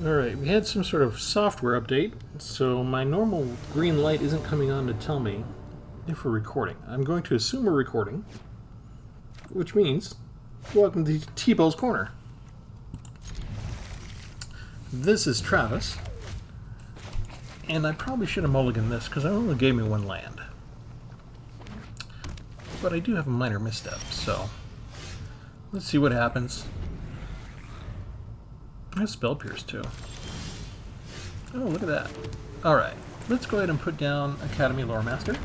Alright, we had some sort of software update, so my normal green light isn't coming on to tell me if we're recording. I'm going to assume we're recording, which means, welcome to Tpull's Corner. This is Travis, and I probably should have mulliganed this because it only gave me one land. But I do have a minor misstep, so let's see what happens. I have Spell Pierce too. Oh, look at that. Alright, let's go ahead and put down Academy Lore Master.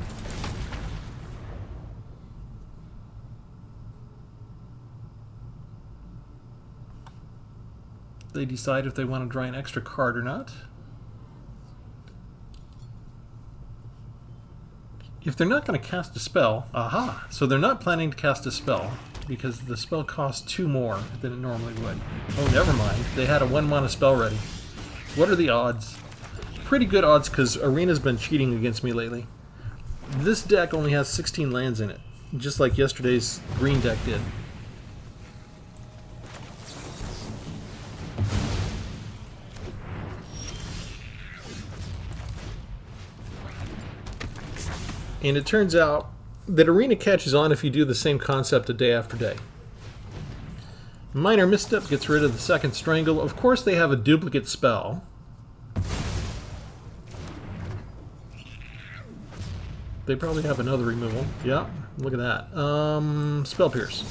They decide if they want to draw an extra card or not. If they're not going to cast a spell, aha! So they're not planning to cast a spell, because the spell costs 2 more than it normally would. Oh, never mind. They had a 1-mana spell ready. What are the odds? Pretty good odds, because Arena's been cheating against me lately. This deck only has 16 lands in it, just like yesterday's green deck did. And it turns out that Arena catches on if you do the same concept a day after day. Minor Misstep gets rid of the second Strangle. Of course they have a duplicate spell. They probably have another removal. Yeah, look at that. Spell Pierce.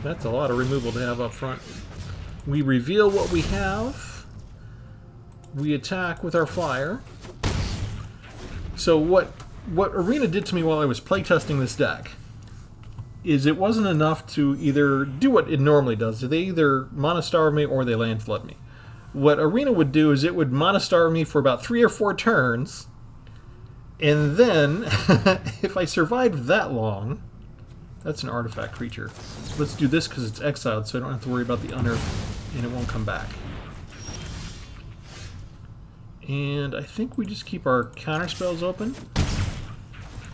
That's a lot of removal to have up front. We reveal what we have. We attack with our fire. So what Arena did to me while I was playtesting this deck is it wasn't enough to either do what it normally does. They either Mana Starve me or they Land Flood me. What Arena would do is it would Mana Starve me for about 3 or 4 turns, and then if I survived that long, that's an artifact creature. Let's do this because it's exiled, so I don't have to worry about the unearth, and it won't come back. And I think we just keep our counter spells open.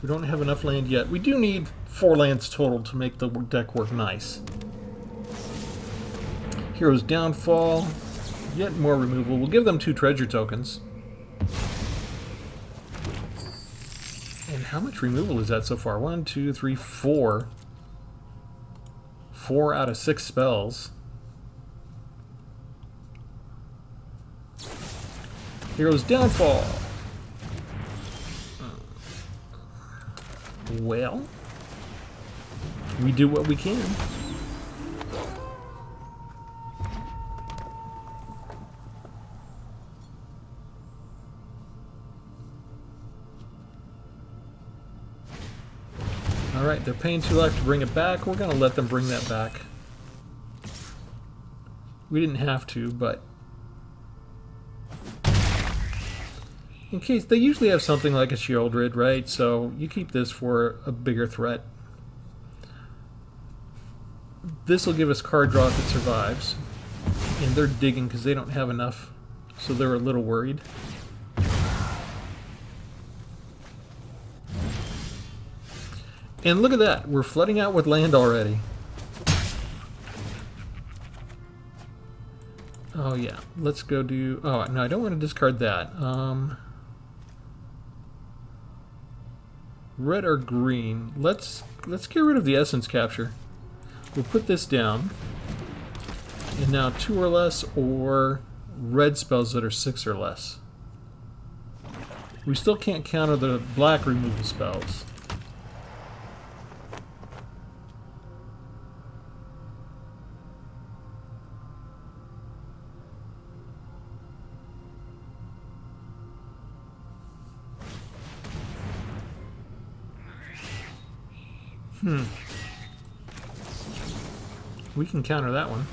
We don't have enough land yet. We do need 4 lands total to make the deck work nice. Hero's Downfall. Yet more removal. We'll give them 2 treasure tokens. And how much removal is that so far? 1, 2, 3, 4. 4 out of 6 spells. Hero's Downfall. Well, we do what we can. Alright, they're paying 2 life to bring it back. We're going to let them bring that back. We didn't have to, but in case, they usually have something like a Shieldred, right? So you keep this for a bigger threat. This will give us card draw if it survives. And they're digging because they don't have enough, so they're a little worried. And look at that, we're flooding out with land already. Oh yeah, let's go do... Oh, no, I don't want to discard that. Red or green? Let's get rid of the essence capture. We'll put this down. And now 2 or less, or red spells that are 6 or less. We still can't counter the black removal spells. We can counter that one.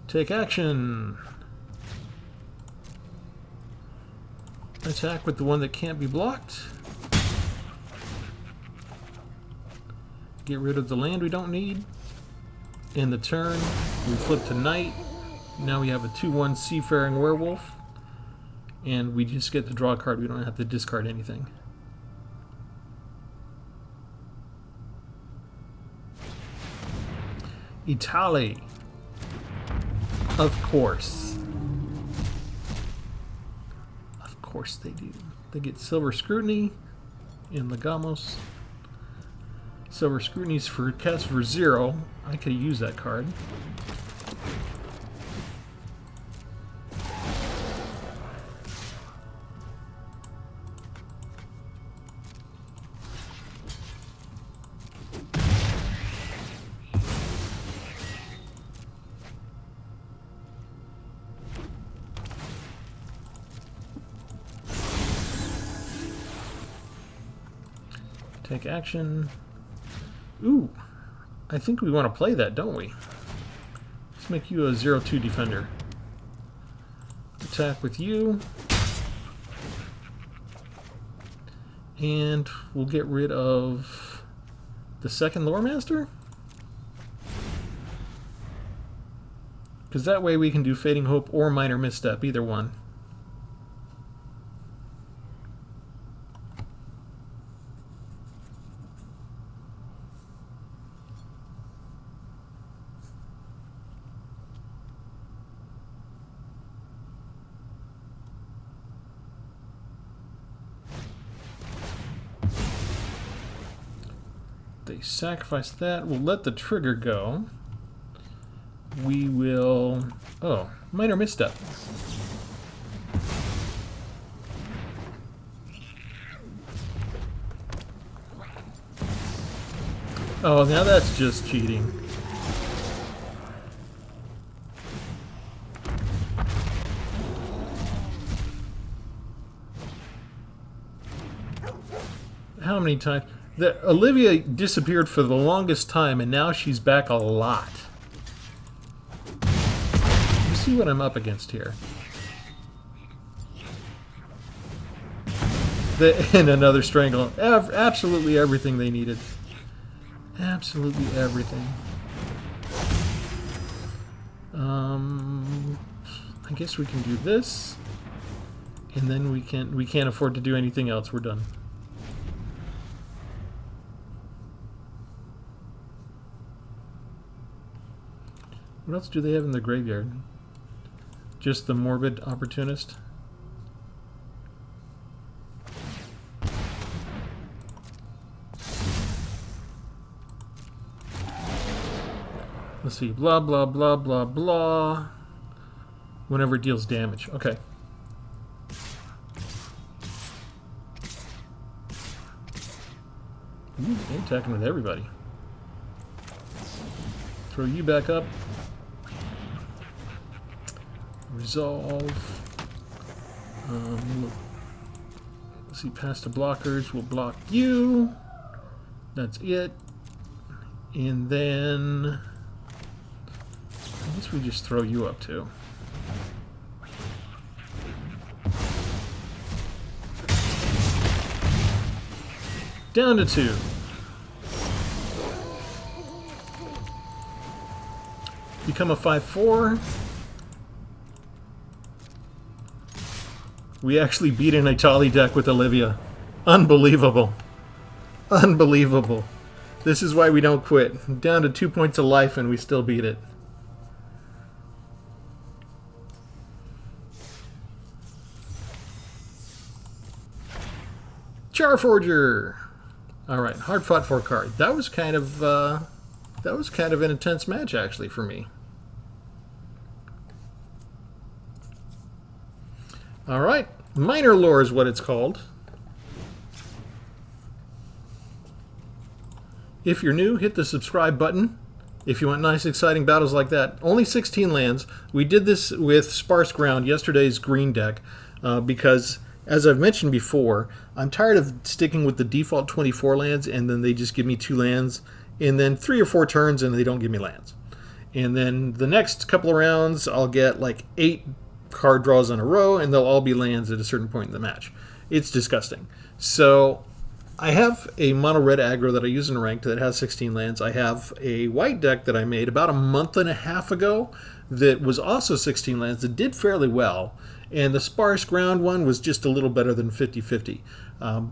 Take action. Attack with the one that can't be blocked. Get rid of the land we don't need. In the turn, we flip to Knight. Now we have a 2/1 Seafaring Werewolf. And we just get to draw a card. We don't have to discard anything. Italy. Of course. Of course they do. They get Silver Scrutiny in Legamos. Silver Scrutiny's for cast for 0. I could use that card. Take action. Ooh, I think we want to play that, don't we? Let's make you a 0-2 defender. Attack with you. And we'll get rid of the second Lore Master. Because that way we can do Fading Hope or Minor Misstep, either one. They sacrifice that. We'll let the trigger go. We will... Oh, Minor Misstep. Oh, now that's just cheating. How many times... Olivia disappeared for the longest time, and now she's back a lot. You see what I'm up against here. And another strangle. Absolutely everything they needed. Absolutely everything. I guess we can do this, and then we can't afford to do anything else. We're done. What else do they have in the graveyard? Just the Morbid Opportunist? Let's see. Blah, blah, blah, blah, blah. Whenever it deals damage. Okay. Ooh, they're attacking with everybody. Throw you back up. Resolve. Let's see, past the blockers. We'll block you. That's it. And then I guess we just throw you up too. Down to 2. Become a 5/4. We actually beat an Italy deck with Olivia. Unbelievable. Unbelievable. This is why we don't quit. Down to 2 points of life and we still beat it. Charforger. All right, hard fought for card. That was kind of an intense match actually for me. All right, Minor Lore is what it's called. If you're new, hit the subscribe button. If you want nice, exciting battles like that. Only 16 lands. We did this with Sparse Ground, yesterday's green deck, because, as I've mentioned before, I'm tired of sticking with the default 24 lands, and then they just give me 2 lands, and then 3 or 4 turns, and they don't give me lands. And then the next couple of rounds, I'll get like 8 card draws in a row, and they'll all be lands at a certain point in the match. It's disgusting. So I have a mono red aggro that I use in ranked that has 16 lands. I have a white deck that I made about a month and a half ago that was also 16 lands that did fairly well, and the Sparse Ground one was just a little better than 50-50.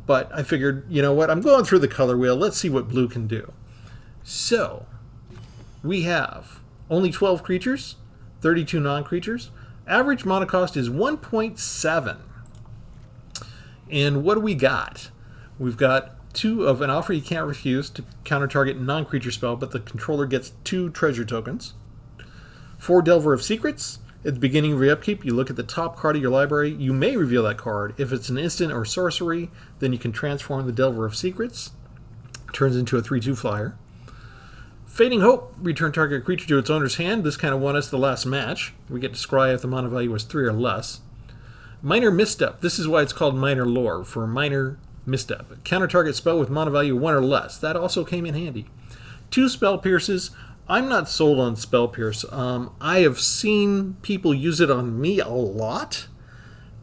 But I figured, you know what, I'm going through the color wheel, let's see what blue can do. So we have only 12 creatures, 32 non-creatures. Average mana cost is 1.7. And what do we got? We've got 2 of an offer you can't refuse to counter target non-creature spell, but the controller gets 2 treasure tokens. 4 Delver of Secrets. At the beginning of your upkeep, you look at the top card of your library. You may reveal that card. If it's an instant or sorcery, then you can transform the Delver of Secrets. It turns into a 3/2 flyer. Fading Hope. Return target creature to its owner's hand. This kind of won us the last match. We get to scry if the mana value was 3 or less. Minor Misstep. This is why it's called Minor Lore, for Minor Misstep. Counter target spell with mana value 1 or less. That also came in handy. 2 Spell Pierces. I'm not sold on Spell Pierce. I have seen people use it on me a lot.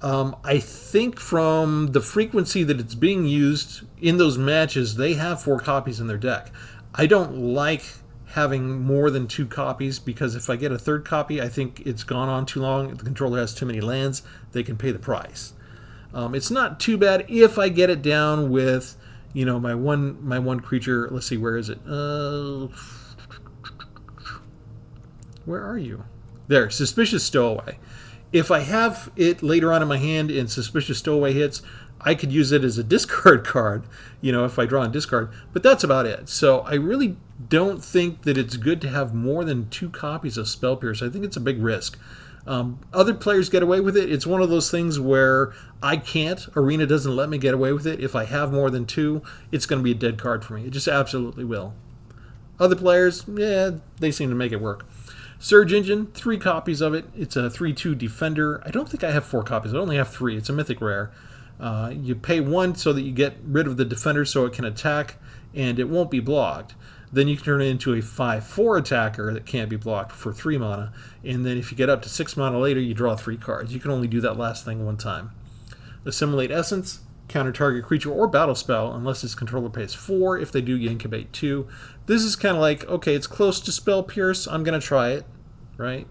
I think from the frequency that it's being used in those matches, they have 4 copies in their deck. I don't like having more than 2 copies because if I get a 3rd copy, I think it's gone on too long. If the controller has too many lands, they can pay the price. It's not too bad if I get it down with, you know, my one creature. Let's see, where is it? Where are you? There, Suspicious Stowaway. If I have it later on in my hand and Suspicious Stowaway hits, I could use it as a discard card, you know, if I draw and discard. But that's about it. So I really don't think that it's good to have more than 2 copies of Spell Pierce. I think it's a big risk. Other players get away with it. It's one of those things where I can't. Arena doesn't let me get away with it. If I have more than 2, it's going to be a dead card for me. It just absolutely will. Other players, yeah, they seem to make it work. Surge Engine, 3 copies of it. It's a 3/2 defender. I don't think I have 4 copies. I only have 3. It's a mythic rare. You pay 1 so that you get rid of the defender so it can attack and it won't be blocked. Then you can turn it into a 5/4 attacker that can't be blocked for 3 mana. And then if you get up to 6 mana later, you draw 3 cards. You can only do that last thing 1 time. Assimilate Essence, counter target creature or battle spell unless its controller pays 4. If they do, you incubate 2. This is kind of like, okay, it's close to Spell Pierce. I'm going to try it, right?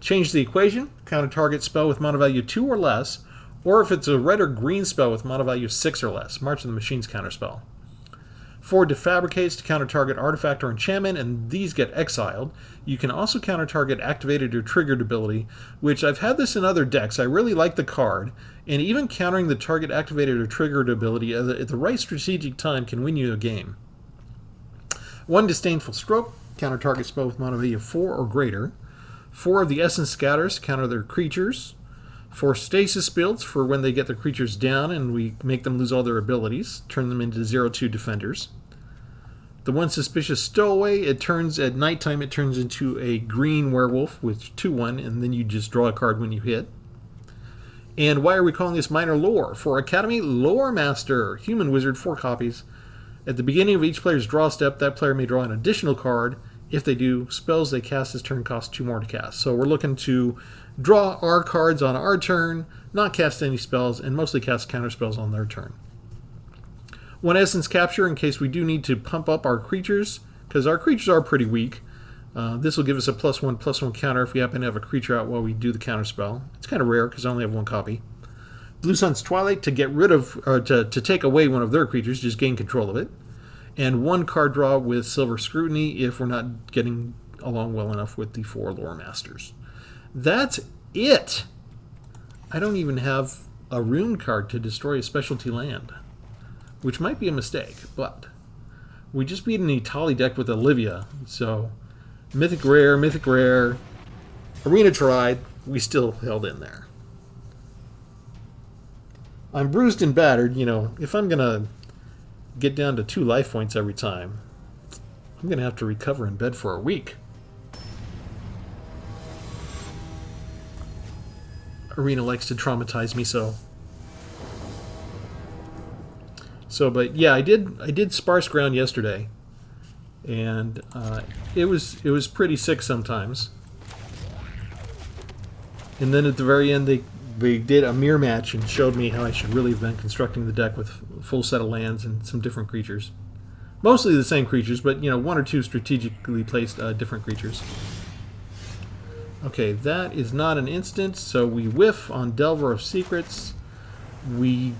Change the equation. Counter target spell with mana value 2 or less, or if it's a red or green spell with mana value 6 or less. March of the Machines counter spell. 4 Defabricates to counter target artifact or enchantment, and these get exiled. You can also counter target activated or triggered ability, which I've had this in other decks. I really like the card, and even countering the target activated or triggered ability at the right strategic time can win you a game. 1 Disdainful Stroke, counter target spell with mana value 4 or greater. 4 of the Essence Scatters, counter their creatures. 4 Stasis Builds for when they get their creatures down and we make them lose all their abilities, turn them into 0/2 defenders. The 1 Suspicious Stowaway, it turns at nighttime, it turns into a green werewolf with 2/1, and then you just draw a card when you hit. And why are we calling this Minor Lore? For Academy Lore Master, Human Wizard, 4 copies. At the beginning of each player's draw step, that player may draw an additional card. If they do, spells they cast this turn cost 2 more to cast. So we're looking to draw our cards on our turn, not cast any spells, and mostly cast counter spells on their turn. 1 Essence Capture in case we do need to pump up our creatures, because our creatures are pretty weak. This will give us a +1/+1 counter if we happen to have a creature out while we do the counter spell. It's kind of rare because I only have 1 copy. Blue Sun's Twilight to get rid of, or to take away one of their creatures, just gain control of it. And 1 card draw with Silver Scrutiny if we're not getting along well enough with the 4 Lore Masters. That's it! I don't even have a rune card to destroy a specialty land, which might be a mistake, but we just beat an Itali deck with Olivia, so mythic rare, arena tried, we still held in there. I'm bruised and battered, you know, if I'm gonna get down to 2 life points every time, I'm gonna have to recover in bed for a week. Arena likes to traumatize me so. But yeah, I did Sparse Ground yesterday, and it was pretty sick sometimes. And then at the very end, they did a mirror match and showed me how I should really have been constructing the deck with a full set of lands and some different creatures, mostly the same creatures, but you know, 1 or 2 strategically placed different creatures. Okay, that is not an instant, so we whiff on Delver of Secrets. We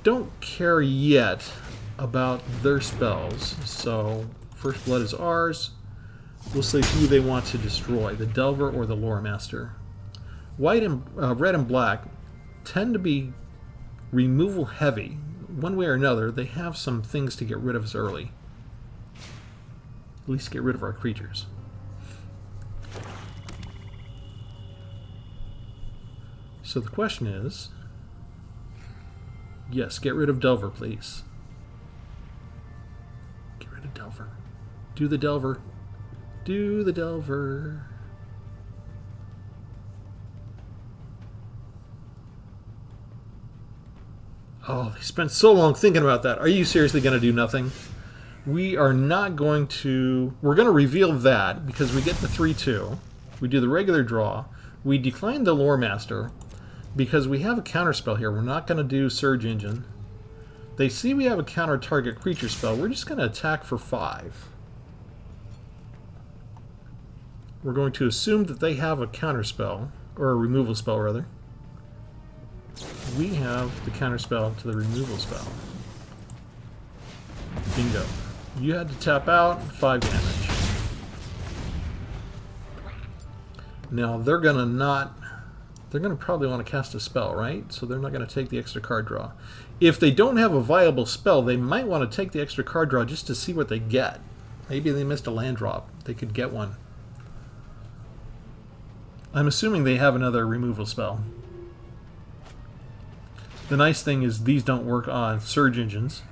don't care yet about their spells, so First Blood is ours. We'll see who they want to destroy, the Delver or the Lore Master. White and red and black tend to be removal heavy. One way or another, they have some things to get rid of us early. At least get rid of our creatures. So the question is, yes, get rid of Delver, please. Get rid of Delver. Do the Delver. Do the Delver. Oh, they spent so long thinking about that. Are you seriously going to do nothing? We are not going to... We're going to reveal that because we get the 3-2. We do the regular draw. We decline the Lore Master because we have a counterspell here. We're not going to do Surge Engine. They see we have a counter target creature spell. We're just going to attack for 5. We're going to assume that they have a counterspell, or a removal spell rather. We have the counterspell to the removal spell. Bingo. You had to tap out, 5 damage. Now they're gonna probably want to cast a spell, right? So they're not gonna take the extra card draw. If they don't have a viable spell, they might want to take the extra card draw just to see what they get. Maybe they missed a land drop. They could get one. I'm assuming they have another removal spell. The nice thing is these don't work on Surge Engines.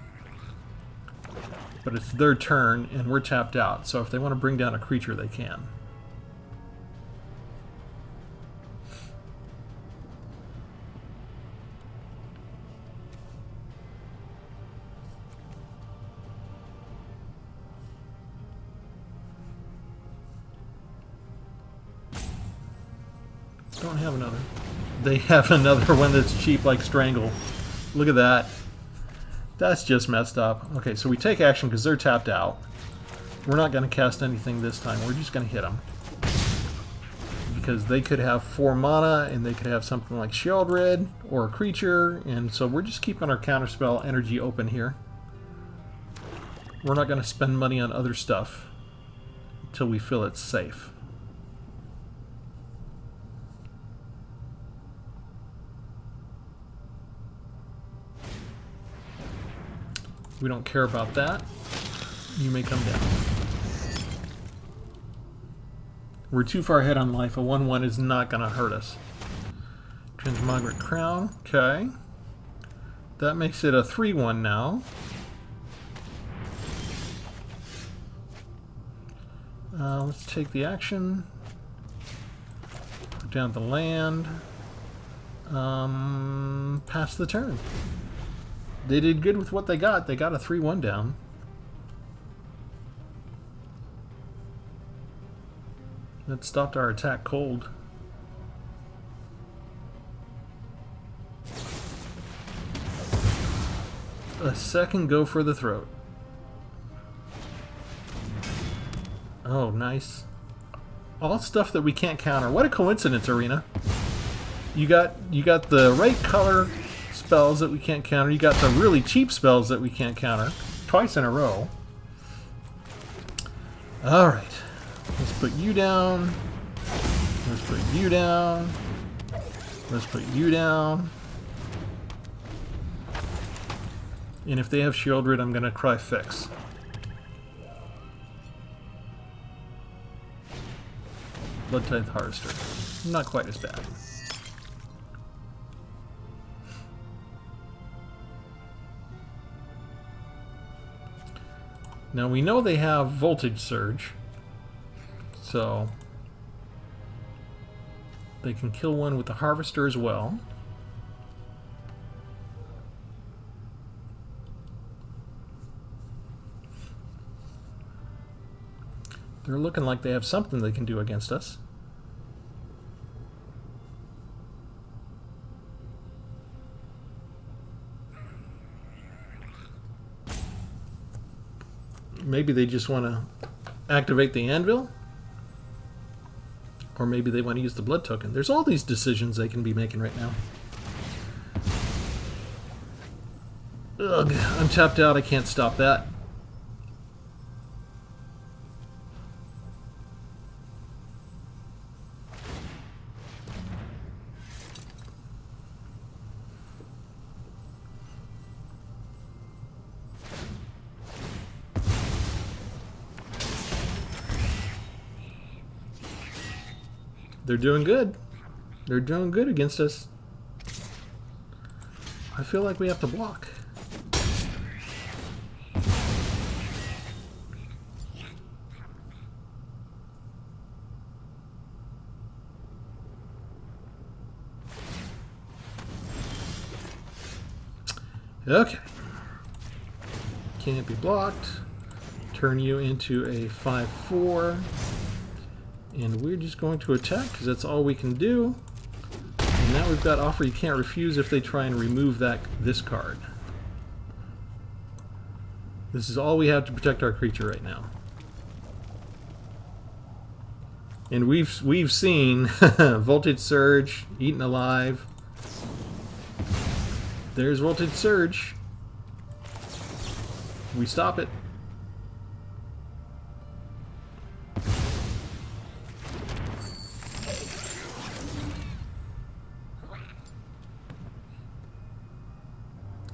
But it's their turn and we're tapped out. So if they want to bring down a creature, they can. Don't have another. They have another one that's cheap like Strangle. Look at that. That's just messed up. Okay, so we take action because they're tapped out. We're not going to cast anything this time. We're just going to hit them. Because they could have 4 mana and they could have something like Shieldred or a creature. And so we're just keeping our counterspell energy open here. We're not going to spend money on other stuff until we feel it's safe. We don't care about that. You may come down. We're too far ahead on life. A 1-1 is not going to hurt us. Transmogric Crown. Okay. That makes it a 3-1 now. Let's take the action. Put down the land. Pass the turn. They did good with what they got. They got a 3-1 down. That stopped our attack cold. A second go for the throat. Oh, nice. All stuff that we can't counter. What a coincidence, Arena. You got the right color spells that we can't counter. You got the really cheap spells that we can't counter. Twice in a row. Alright. Let's put you down. Let's put you down. Let's put you down. And if they have Shieldred, I'm going to cry fix. Blood-Tithe Harvester. Not quite as bad. Now we know they have Voltage Surge, so they can kill one with the Harvester as well. They're looking like they have something they can do against us. Maybe they just want to activate the anvil. Or maybe they want to use the blood token. There's all these decisions they can be making right now. Ugh, I'm tapped out. I can't stop that. They're doing good. They're doing good against us. I feel like we have to block. Okay. Can't be blocked. Turn you into a 5/4. And we're just going to attack because that's all we can do. And now we've got offer you can't refuse if they try and remove this card. This is all we have to protect our creature right now. And we've seen Voltage Surge, Eaten Alive. There's Voltage Surge. We stop it.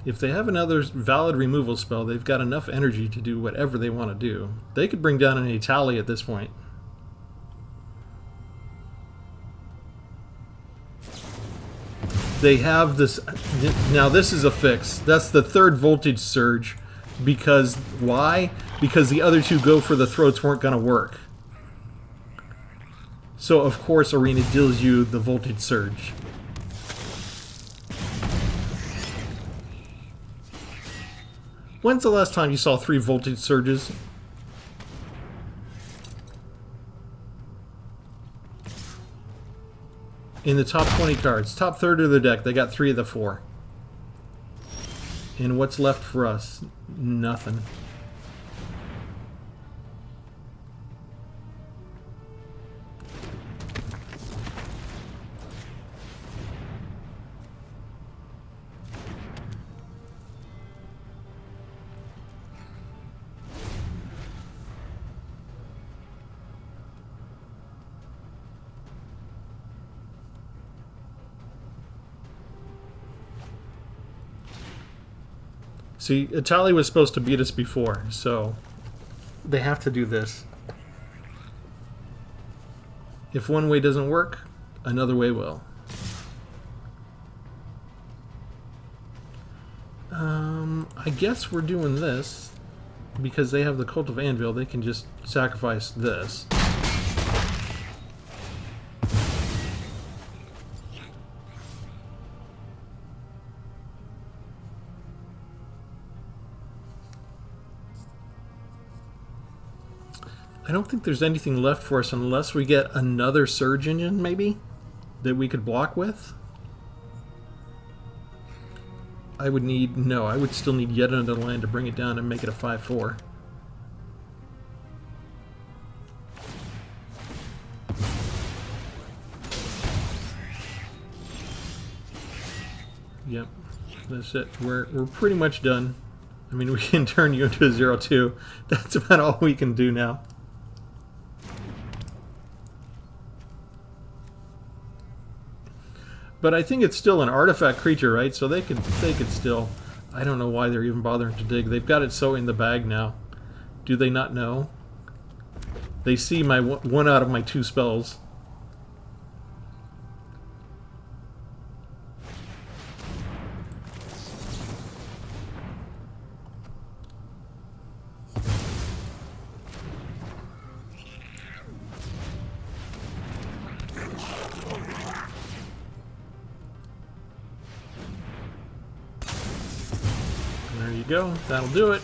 If they have another valid removal spell, they've got enough energy to do whatever they want to do. They could bring down an Tpull at this point. They have this... Now this is a fix. That's the third Voltage Surge. Because... Why? Because the other two go for the throats weren't going to work. So of course Arena deals you the Voltage Surge. When's the last time you saw 3 Voltage Surges? In the top 20 cards. Top third of the deck, they got 3 of the 4. And what's left for us? Nothing. See, Tpull was supposed to beat us before, so they have to do this. If one way doesn't work, another way will. I guess we're doing this because they have the Cult of Anvil. They can just sacrifice this. I don't think there's anything left for us unless we get another Surge Engine, maybe, that we could block with. I would need... No, I would still need yet another land to bring it down and make it a 5/4. Yep, that's it. We're pretty much done. I mean, we can turn you into a 0/2. That's about all we can do now. But I think it's still an artifact creature, right? So they could still... I don't know why they're even bothering to dig. They've got it so in the bag now. Do they not know? They see my one out of my 2 spells. There you go. That'll do it.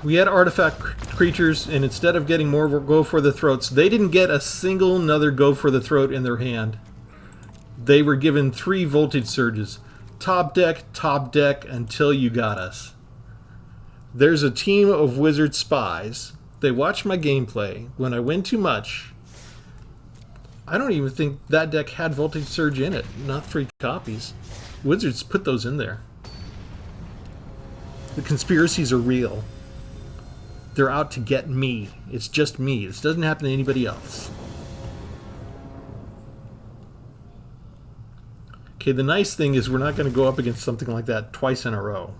We had artifact creatures, and instead of getting more go for the throats, they didn't get a single another go for the throat in their hand. They were given 3 Voltage Surges. Top deck, until you got us. There's a team of wizard spies. They watch my gameplay. When I win too much... I don't even think that deck had Voltage Surge in it. Not 3 copies. Wizards put those in there. The conspiracies are real. They're out to get me. It's just me. This doesn't happen to anybody else. Okay, the nice thing is we're not going to go up against something like that twice in a row.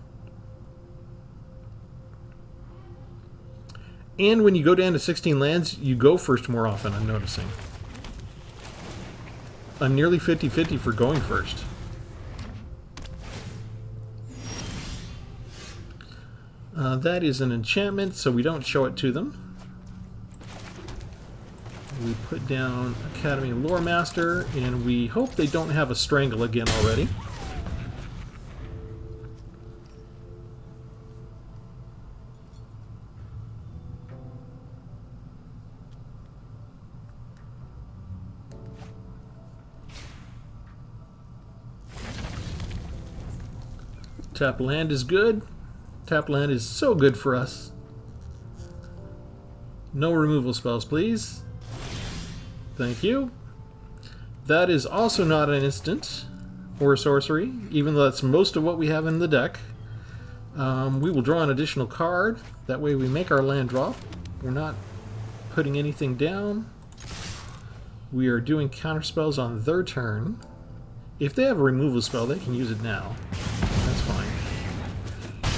And when you go down to 16 lands, you go first more often, I'm noticing. I'm nearly 50-50 for going first. That is an enchantment, so we don't show it to them. We put down Academy Lore Master, and we hope they don't have a Strangle again already. Tap land is good. Tap land is so good for us. No removal spells, please. Thank you. That is also not an instant or a sorcery, even though that's most of what we have in the deck. We will draw an additional card. That way we make our land drop. We're not putting anything down. We are doing counter spells on their turn. If they have a removal spell, they can use it now. That's fine.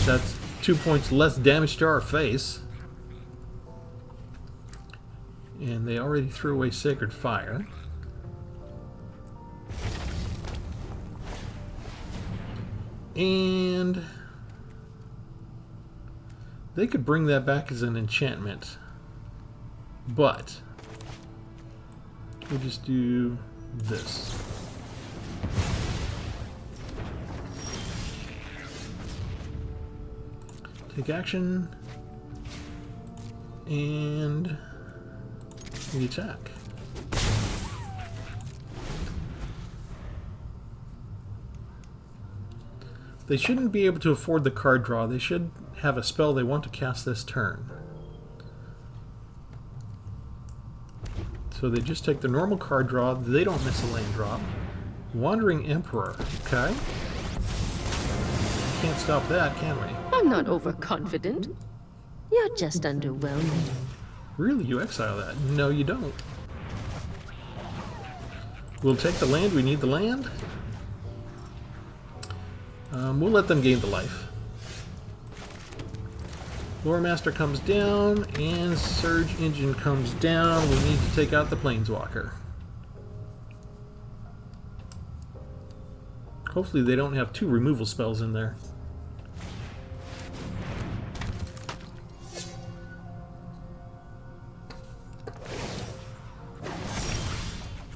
That's 2 points less damage to our face. And they already threw away Sacred Fire. And they could bring that back as an enchantment. But we'll just do this. Take action. And we attack. They shouldn't be able to afford the card draw. They should have a spell they want to cast this turn. So they just take the normal card draw. They don't miss a land drop. Wandering Emperor. Okay. Can't stop that, can we? I'm not overconfident. You're just underwhelming. Really? You exile that? No, you don't. We'll take the land. We need the land. We'll let them gain the life. Lore Master comes down, and Surge Engine comes down. We need to take out the Planeswalker. Hopefully they don't have 2 removal spells in there.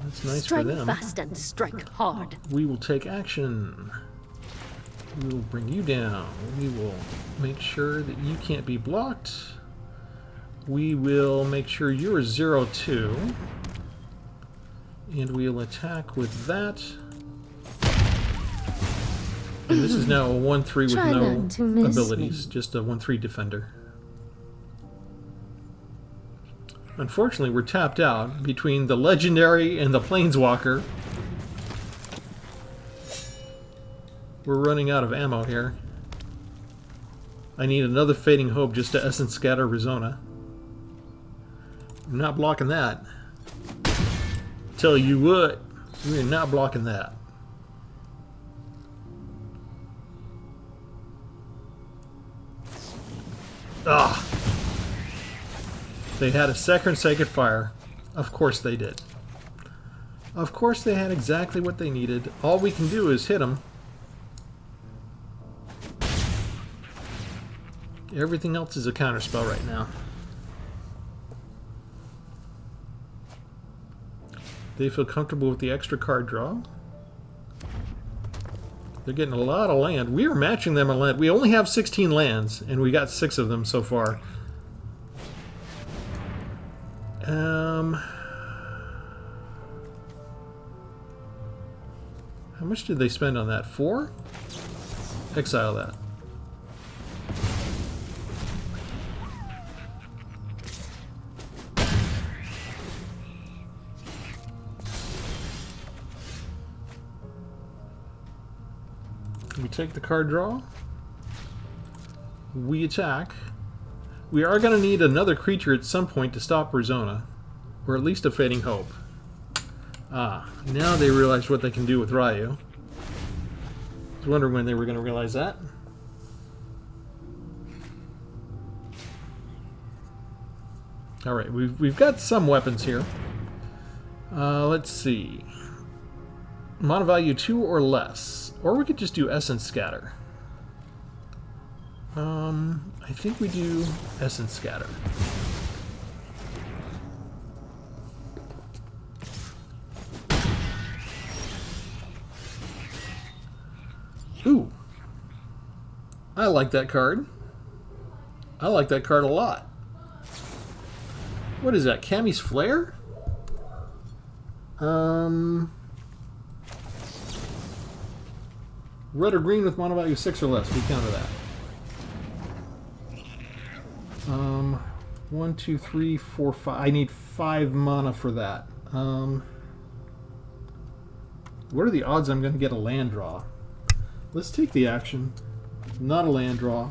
That's nice for them. Strike fast and strike hard. We will take action. We will bring you down. We will make sure that you can't be blocked. We will make sure you're 0-2. And we'll attack with that. And this is now a 1-3 with no abilities, just a 1-3 defender. Unfortunately, we're tapped out between the legendary and the planeswalker. We're running out of ammo here. I need another Fading Hope just to Essence Scatter Arizona. I'm not blocking that. Tell you what, we're not blocking that. Ah! They had a second Sacred Fire. Of course they did. Of course they had exactly what they needed. All we can do is hit them. Everything else is a counterspell right now. They feel comfortable with the extra card draw. They're getting a lot of land. We are matching them on land. We only have 16 lands, and we got 6 of them so far. How much did they spend on that? 4? Exile that. We take the card draw. We attack. We are going to need another creature at some point to stop Arizona. Or at least a Fading Hope. Ah, now they realize what they can do with Ryu. I was wondering when they were going to realize that. All right, we've got some weapons here. Let's see. Mana value 2 or less. Or we could just do Essence Scatter. I think we do Essence Scatter. Ooh. I like that card. I like that card a lot. What is that? Cammy's Flare? Red or green with mana value 6 or less. We counter that. 1, 2, 3, 4, 5. I need 5 mana for that. What are the odds I'm going to get a land draw? Let's take the action. Not a land draw.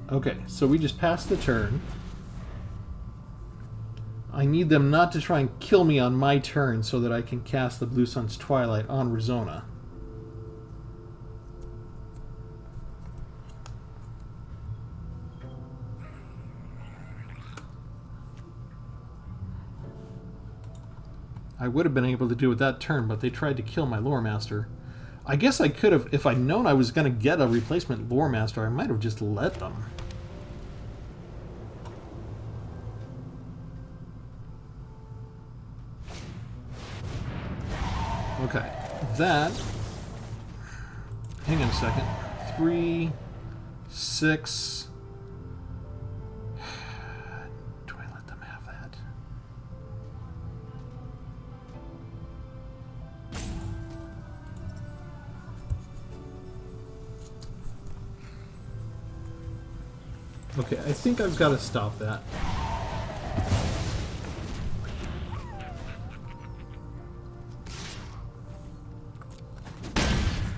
Okay, so we just passed the turn. I need them not to try and kill me on my turn so that I can cast the Blue Sun's Twilight on Rizona. I would have been able to do it that turn, but they tried to kill my Lore Master. I guess I could have, if I'd known I was going to get a replacement Lore Master, I might have just let them. Okay, that... Hang on a second. 3, 6... Do I let them have that? Okay, I think I've got to stop that.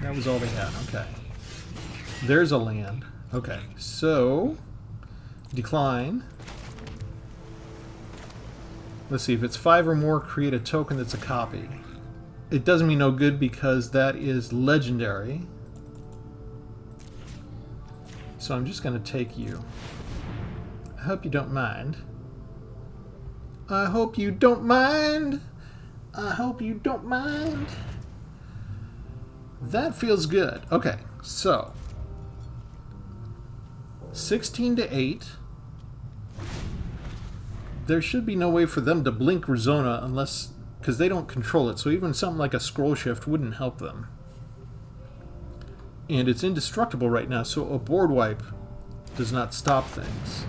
That was all they had. Okay. There's a land. Okay, so decline. Let's see, if it's 5 or more, create a token that's a copy. It does me no good because that is legendary. So I'm just going to take you. I hope you don't mind. I hope you don't mind. I hope you don't mind. That feels good. Okay, so 16 to 8. There should be no way for them to blink Rizona unless, because they don't control it, so even something like a scroll shift wouldn't help them. And it's indestructible right now, so a board wipe does not stop things.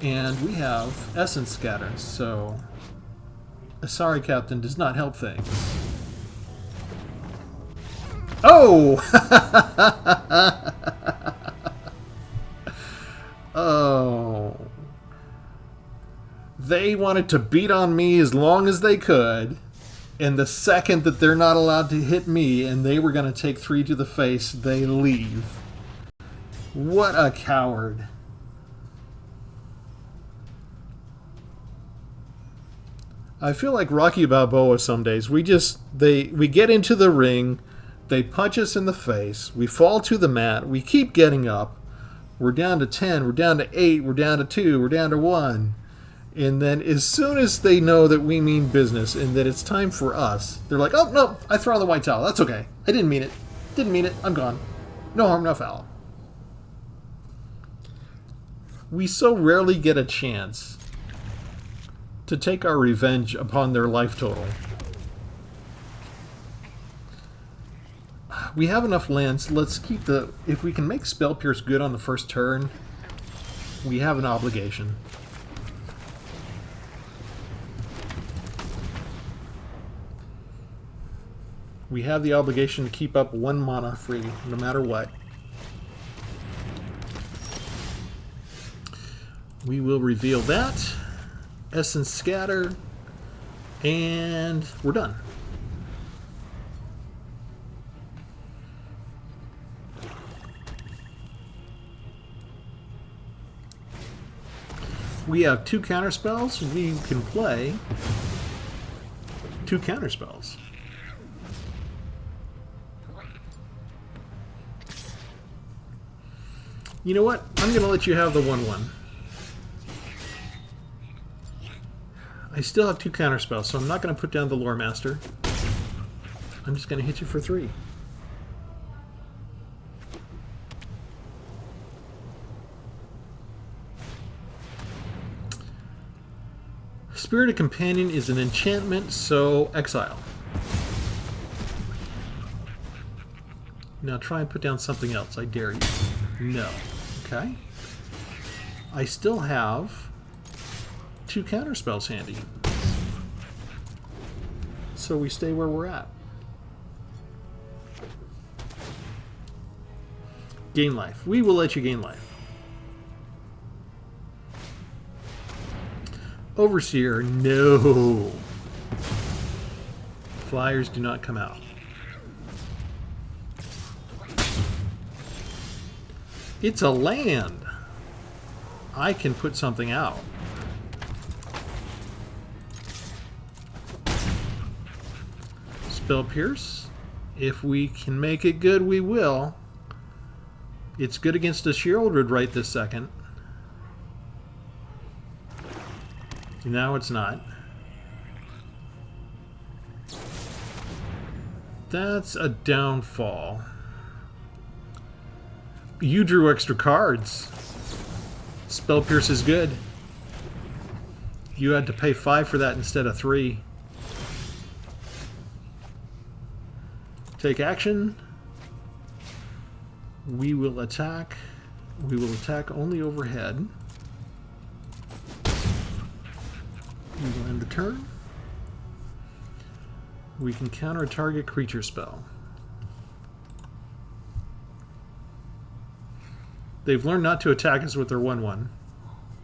And we have Essence Scatter, so a Sorry Captain does not help things. Oh! Oh. They wanted to beat on me as long as they could, and the second that they're not allowed to hit me and they were going to take 3 to the face, they leave. What a coward. I feel like Rocky Balboa some days. We get into the ring, they punch us in the face, we fall to the mat, we keep getting up. We're down to 10, we're down to 8, we're down to 2, we're down to 1. And then as soon as they know that we mean business and that it's time for us, they're like, oh, no, I throw on the white towel. That's okay. I didn't mean it. Didn't mean it. I'm gone. No harm, no foul. We so rarely get a chance to take our revenge upon their life total. We have enough lands. Let's keep the... If we can make Spell Pierce good on the first turn, we have an obligation. We have the obligation to keep up 1 mana free, no matter what. We will reveal that. Essence Scatter. And we're done. We have 2 counterspells. We can play 2 counterspells. You know what? I'm going to let you have the 1/1. I still have 2 counterspells, so I'm not going to put down the Lore Master. I'm just going to hit you for 3. Spirited Companion is an enchantment, so exile. Now try and put down something else, I dare you. No. Okay. I still have 2 counterspells handy. So we stay where we're at. Gain life. We will let you gain life. Overseer, no. Flyers do not come out. It's a land. I can put something out. Spell Pierce. If we can make it good, we will. It's good against a Sheoldred right this second. Now it's not. That's a downfall. You drew extra cards. Spell Pierce is good. You had to pay 5 for that instead of 3. Take action. We will attack. We will attack only overhead. We will end the turn. We can counter a target creature spell. They've learned not to attack us with their 1/1.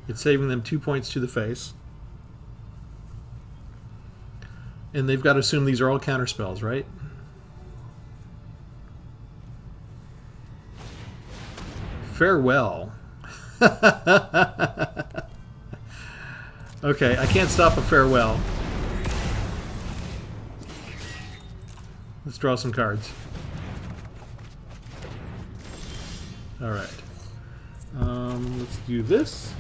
It's saving them 2 points to the face. And they've got to assume these are all counter spells, right? Farewell. Okay, I can't stop a farewell. Let's draw some cards. Alright. Let's do this.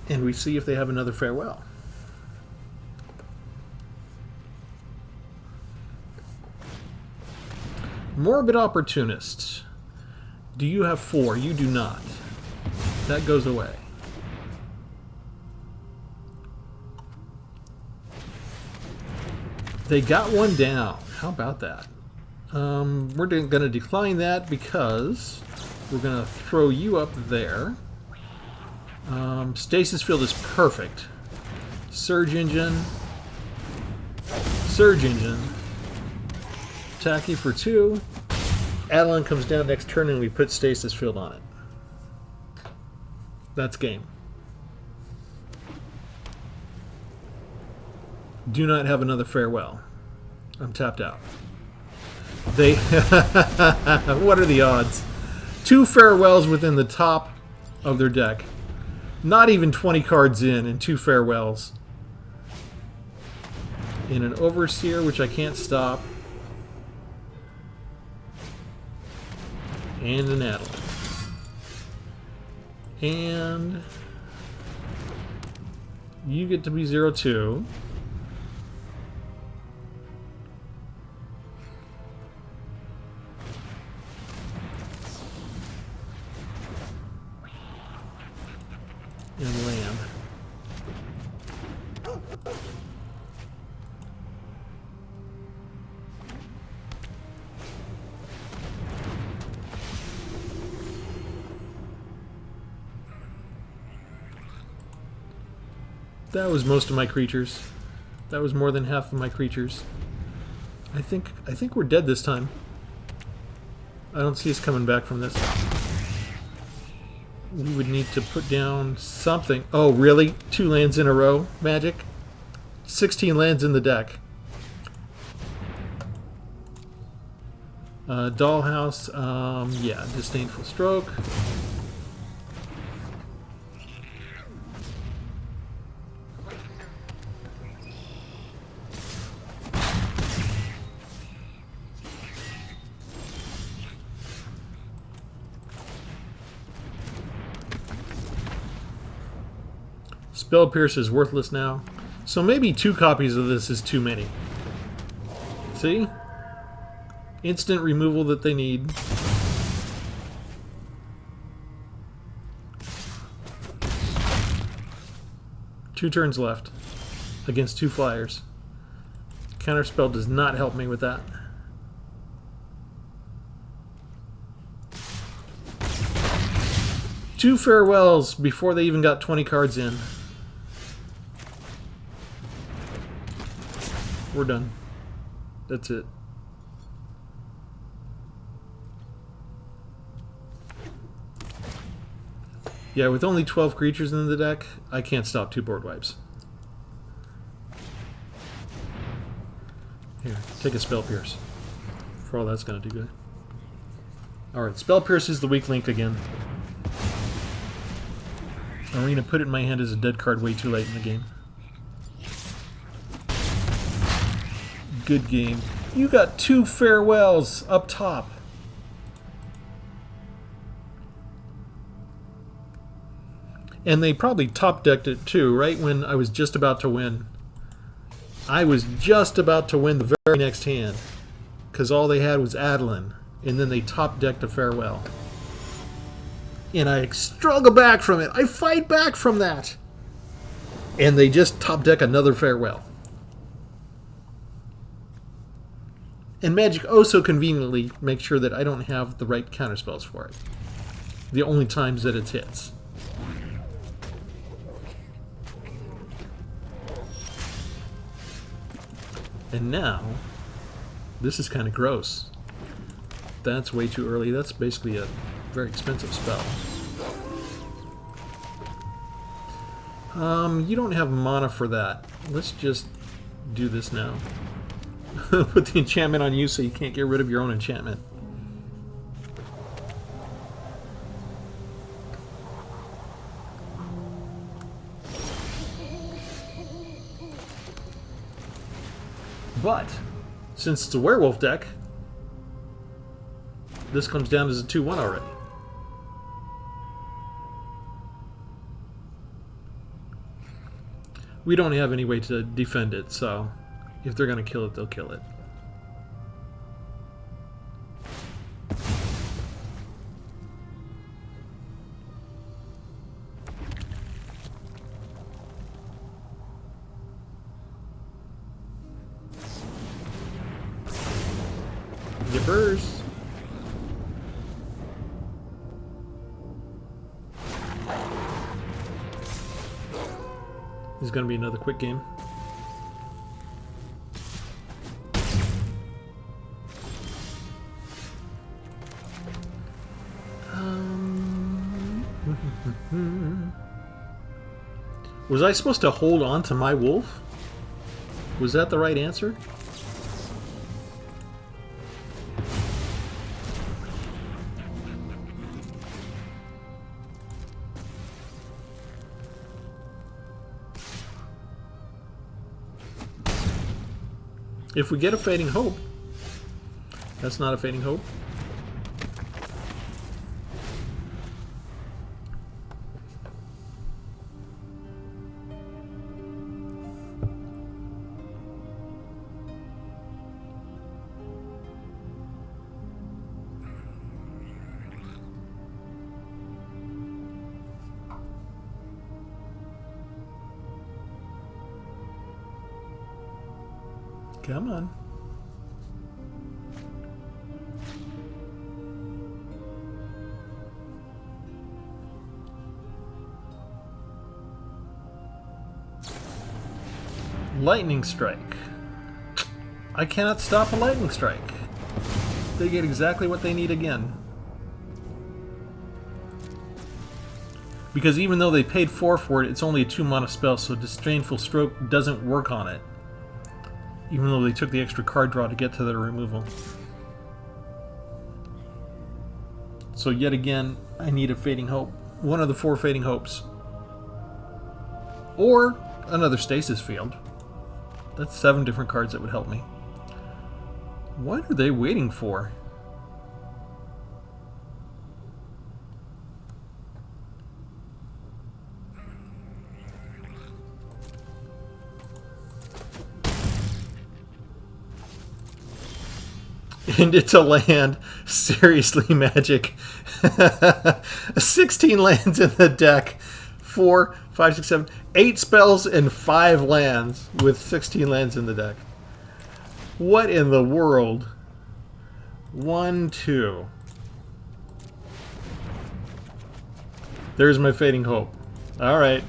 And we see if they have another farewell. Morbid Opportunist. Do you have 4? You do not. That goes away. They got 1 down. How about that? We're going to decline that because we're going to throw you up there. Stasis Field is perfect. Surge Engine. Surge Engine. Attack you for 2. Adeline comes down next turn and we put Stasis Field on it. That's game. Do not have another farewell. I'm tapped out. They... What are the odds? 2 farewells within the top of their deck. Not even 20 cards in, and 2 farewells. In an Overseer, which I can't stop. And an Adeline. And you get to be 0-2. And land. That was most of my creatures. That was more than half of my creatures. I think we're dead this time. I don't see us coming back from this. We would need to put down something. Oh, really? 2 lands in a row? Magic? 16 lands in the deck. Dollhouse. Yeah, Disdainful Stroke. Spell Pierce is worthless now. So maybe 2 copies of this is too many. See? Instant removal that they need. Two turns left against 2 flyers. Counterspell does not help me with that. Two farewells before they even got 20 cards in. We're done. That's it. Yeah, with only 12 creatures in the deck, I can't stop 2 board wipes. Here, take a Spell Pierce. For all that's going to do good. Alright, Spell Pierce is the weak link again. Arena put it in my hand as a dead card way too late in the game. Good game. You got 2 farewells up top. And they probably top-decked it too, right when I was just about to win. I was just about to win the very next hand. Because all they had was Adeline. And then they top-decked a farewell. And I struggle back from it. I fight back from that. And they just top-deck another farewell. And Magic also conveniently makes sure that I don't have the right counterspells for it. The only times that it hits. And now, this is kind of gross. That's way too early. That's basically a very expensive spell. You don't have mana for that. Let's just do this now. Put the enchantment on you so you can't get rid of your own enchantment. But, since it's a werewolf deck, this comes down as a 2-1 already. We don't have any way to defend it, so if they're going to kill it, they'll kill it. Yippers! This is going to be another quick game. Was I supposed to hold on to my wolf? Was that the right answer? If we get a Fading Hope, that's not a Fading Hope. Come on. Lightning Strike. I cannot stop a Lightning Strike. They get exactly what they need again. Because even though they paid 4 for it, it's only a 2-mana spell, so Disdainful Stroke doesn't work on it. Even though they took the extra card draw to get to their removal. So yet again, I need a Fading Hope. One of the 4 Fading Hopes. Or another Stasis Field. That's 7 different cards that would help me. What are they waiting for? And it's a land. Seriously, Magic. 16 lands in the deck. 4, 5, 6, 7, 8 spells and 5 lands with 16 lands in the deck. What in the world? 1, 2. There's my Fading Hope. Alright.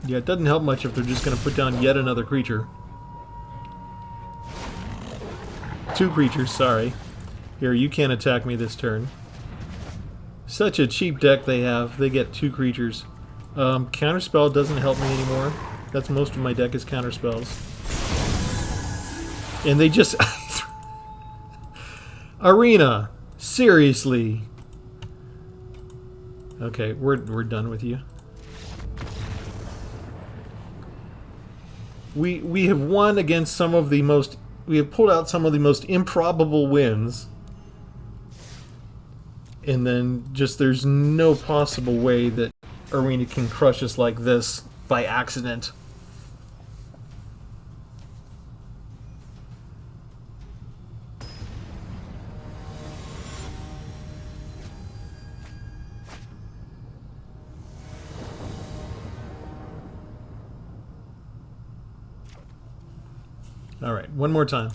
Yeah, it doesn't help much if they're just going to put down yet another creature. 2 creatures, sorry. Here, you can't attack me this turn. Such a cheap deck they have. They get 2 creatures. Counterspell doesn't help me anymore. That's most of my deck is counterspells. And they just... Arena! Seriously! Okay, we're done with you. We have won against some of the most... We have pulled out some of the most improbable wins. And then just there's no possible way that Arena can crush us like this by accident. All right, one more time.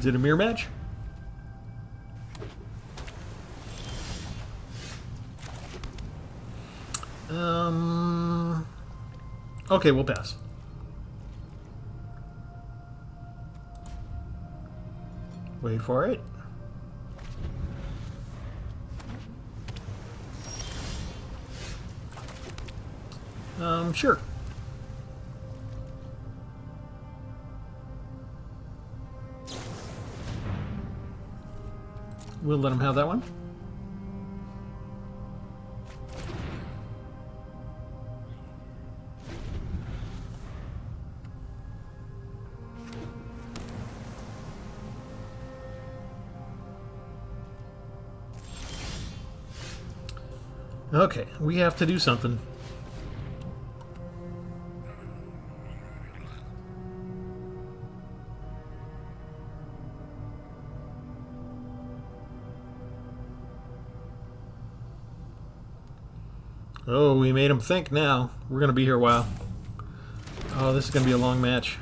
Is it a mirror match? Okay, we'll pass. Wait for it. Sure. We'll let him have that one. Okay, we have to do something. Oh, we made him think now. We're going to be here a while. Oh, this is going to be a long match.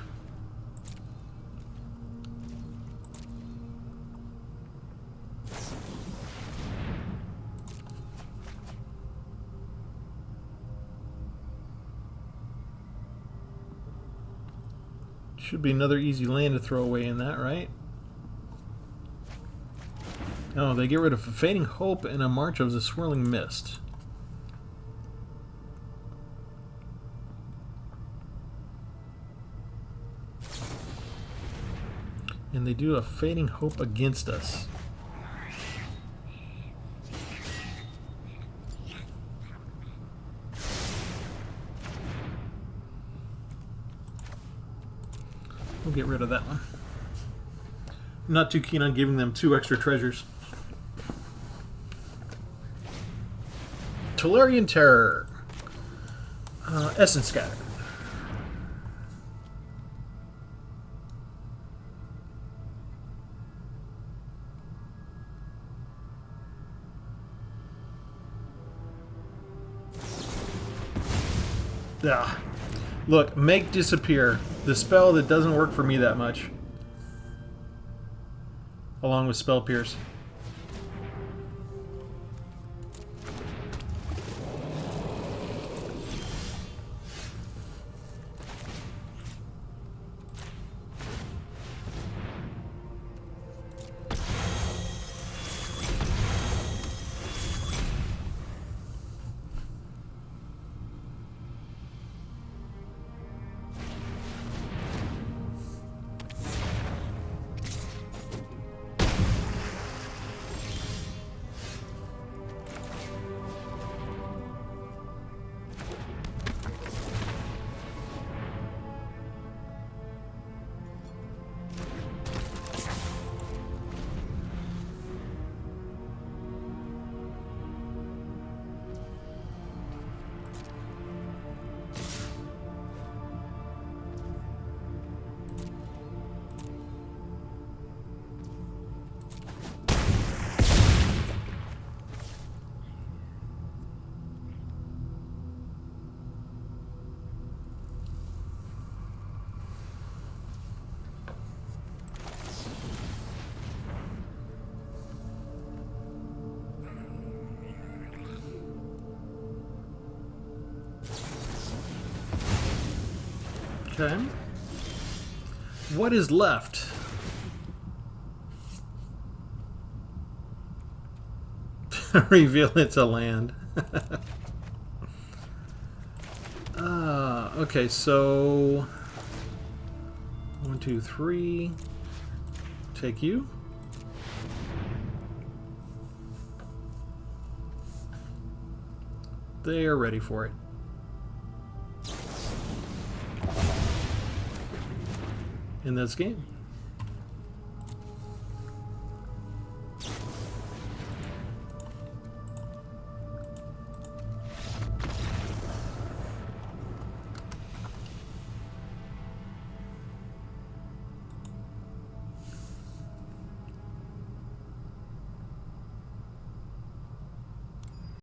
Should be another easy land to throw away in that, right? Oh, they get rid of a Fading Hope and a March of the Swirling Mist. And they do a Fading Hope against us. We'll get rid of that one. I'm not too keen on giving them 2 extra treasures. Tolarian Terror. Essence Scatter. Ah. Look, make disappear. The spell that doesn't work for me that much. Along with Spell Pierce. Okay. What is left? Reveal it's a land. Okay, so 1, 2, 3. Take you. They are ready for it. In this game.